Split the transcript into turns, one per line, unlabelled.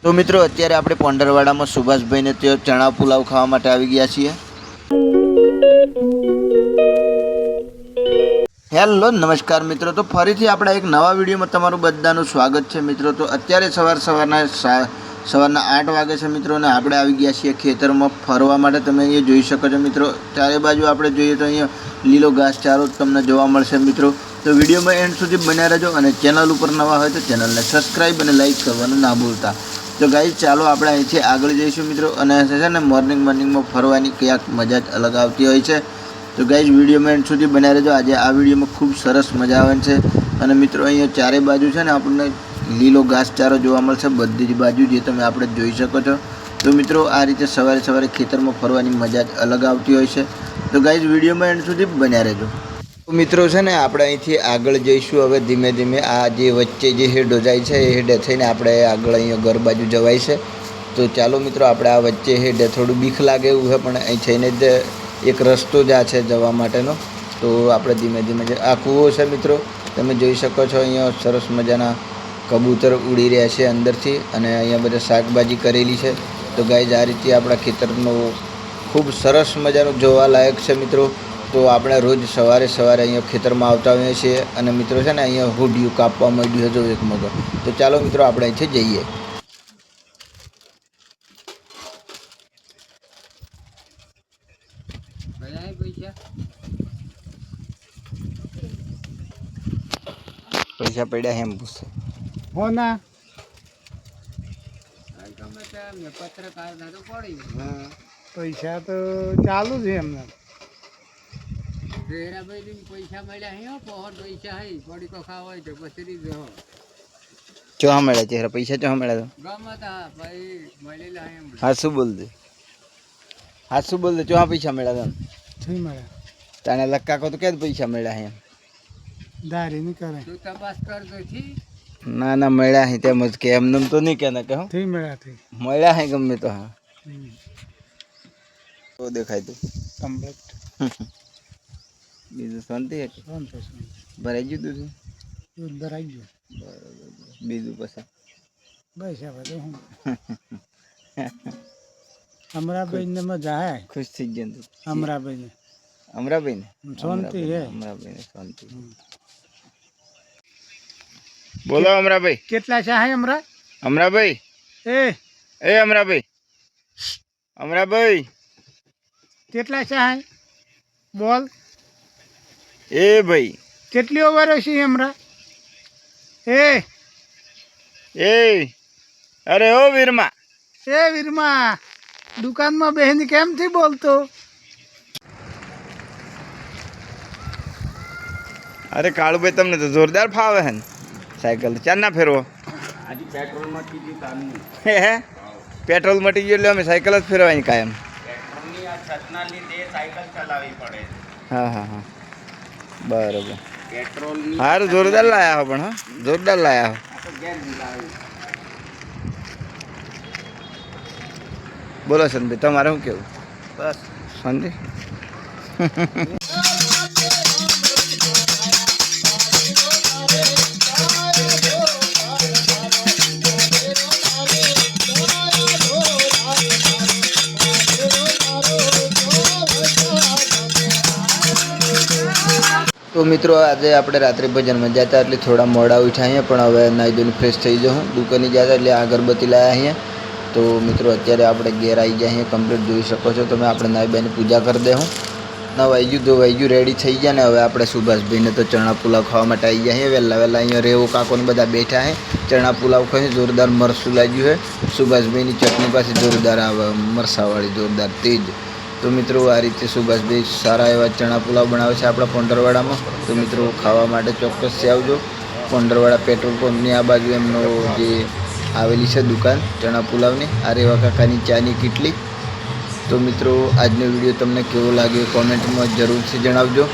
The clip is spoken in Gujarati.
તો મિત્રો અત્યારે આપણે પોંડરવાડામાં સુભાષભાઈને ત્યાં ચણા પુલાવ ખાવા માટે આવી ગયા છીએ। હેલો નમસ્કાર મિત્રો, તો ફરીથી આપણા એક નવા વિડીયોમાં તમારું બધાનું સ્વાગત છે મિત્રો। તો અત્યારે સવારના 8 વાગે છે મિત્રો, અને આપણે આવી ગયા છીએ ખેતરમાં ફરવા માટે। તમે અહીંયા જોઈ શકો છો મિત્રો, ચારે બાજુ આપણે જોઈએ તો અહીંયા લીલો ઘાસચારો તમને જોવા મળશે મિત્રો। તો વિડીયોમાં એન્ડ સુધી બન્યા રહેજો, અને ચેનલ ઉપર નવા હોય તો ચેનલને સબસ્ક્રાઈબ અને લાઈક કરવાનું ના ભૂલતા। તો ગાઈઝ ચાલો આપણે અહીંથી આગળ જઈશું મિત્રો, અને છે ને મોર્નિંગમાં ફરવાની ક્યાંક મજા જ અલગ આવતી હોય છે। તો ગાઈઝ વિડીયોમાં એન્ડ સુધી બન્યા રહેજો। આજે આ વિડીયોમાં ખૂબ સરસ મજા આવે છે, અને મિત્રો અહીંયા ચારે બાજુ છે ને આપણને લીલો ઘાસચારો જોવા મળશે બધી જ બાજુ, જે તમે આપણે જોઈ શકો છો। તો મિત્રો આ રીતે સવારે ખેતરમાં ફરવાની મજા જ અલગ આવતી હોય છે। તો ગાઈઝ વિડીયોમાં એન્ડ સુધી બન્યા રહેજો। તો મિત્રો છે ને આપણે અહીંથી આગળ જઈશું હવે ધીમે ધીમે। આ જે વચ્ચે જે હેડો જાય છે એ હેડે થઈને આપણે આગળ અહીંયા ઘર બાજુ જવાય છે। તો ચાલો મિત્રો, આપણે આ વચ્ચે હેડે થોડું બીક લાગે એવું છે, પણ અહીં થઈને જ એક રસ્તો જ આ છે જવા માટેનો। તો આપણે ધીમે ધીમે આ કૂવો છે મિત્રો, તમે જોઈ શકો છો। અહીંયા સરસ મજાના કબૂતર ઉડી રહ્યા છે અંદરથી, અને અહીંયા બધા શાકભાજી કરેલી છે। તો ગાઈઝ આ રીતે આપણા ખેતરનો ખૂબ સરસ મજાનું જોવાલાયક છે મિત્રો। તો આપણે રોજ સવારે અહીંયા ખેતરમાં આવતા હોઈએ છીએ, અને મિત્રો છે ને અહીંયા હોડિયું કાપવા માંડ્યું છે જો એક મગર। તો ચાલો મિત્રો આપણે અહીંથી જઈએ। પૈસા પડ્યા એમ પૂછે
હો ના
પત્રકાર તો પડી
પૈસા તો ચાલુ છે એમને।
પૈસા મળ્યા હે પહોર પૈસા હે પડી કો ખાવા હોય તો પછી જો
ચોહા મળ્યા ચહેરા પૈસા ચોહા મળ્યા તો
ગમતા ભાઈ મળેલા એમ
હાસુ બોલ દે ચોહા પૈસા મળ્યા તને
થઈ મળ્યા
તને લક્કા કો તો ક્યાં પૈસા મળ્યા એમ
દારી નહીં કરે
તું તપાસ કરતો છી
ના ના મળ્યા હે તેમ જ કે એમને તો નહીં કે ના કહો
થઈ મળ્યા થઈ
મળ્યા હે ગમે તો હા તો દેખાય તું
કમ્પ્લીટ
બીજું શાંતિ હતી ભરાઈ ગયું તું
દૂધ ભરાઈ ગયું
બરાબર બીજું પછી
બસ આ બધું હું અમરાભાઈ ને મજા હે
ખુશ થઈ ગયા તું
અમરાભાઈ ને શાંતિ હે
અમરાભાઈ શાંતિ બોલો અમરાભાઈ
કેટલા છે હે
અમરાભાઈ
એ
અમરાભાઈ
કેટલા છે હે બોલ
એ ભાઈ
કેટલી ઓવર છે અમરા
એ અરે ઓ વીરમા
દુકાનમાં બેહીને કેમ થી બોલતો
અરે કાળુભાઈ તમને તો જોરદાર ફાવે હે ને સાયકલ ચાર ના ફેરવો
આજે પેટ્રોલ મટી ગયું કામનું
હે પેટ્રોલ મટી ગયું એટલે અમે સાયકલ જ ફેરવાની કાયમ
પેટ્રોલની આ છતના લીધે સાયકલ ચલાવવી પડે
હા બરોબર
પેટ્રોલની
સારું જોરદાર લાયા હો, પણ હા જોરદાર લાયા હો।
તો ગેર દિલાવી
બોલો સંદીપ તમારે શું કેવું
બસ
સંદીપ તો મિત્રો આજે આપણે રાત્રે ભજનમાં જતા એટલે થોડા મોડા ઉઠ્યા અહીંયા, પણ હવે નાહી ધોઈને ફ્રેશ થઈ જાઉં। દુકાને જતા એટલે અગરબત્તી લાવ્યા અહીંયા। તો મિત્રો અત્યારે આપણે ઘેર આવી જાય અહીંયા કમ્પ્લીટ જોઈ શકો છો તમે। આપણે નાઈ બાઈની પૂજા કરી દે હું નવાઈ ગયું ધોવાઈ ગયું રેડી થઈ ગયા ને હવે આપણે સુભાષભાઈને તો ચણા પુલાવ ખાવા માટે આવી ગયા અહીંયા વહેલા અહીંયા રેવો કાકોને બધા બેઠા હે ચણા પુલાવ ખાઈ જોરદાર મરસું લાગ્યું છે। સુભાષભાઈની ચટણી પાસે જોરદાર આવે મરસાવાળી જોરદાર તેજ। તો મિત્રો આ રીતે સુભાષભાઈ સારા એવા ચણા પુલાવ બનાવે છે આપણા પોંડરવાડામાં। તો મિત્રો ખાવા માટે ચોક્કસથી આવજો। પોંડરવાડા પેટ્રોલ પંપની આ બાજુ એમનો જે આવેલી છે દુકાન ચણા પુલાવની, આ રેવા કાકાની ચાની કીટલી। તો મિત્રો આજનો વિડીયો તમને કેવો લાગ્યો કોમેન્ટમાં જરૂરથી જણાવજો।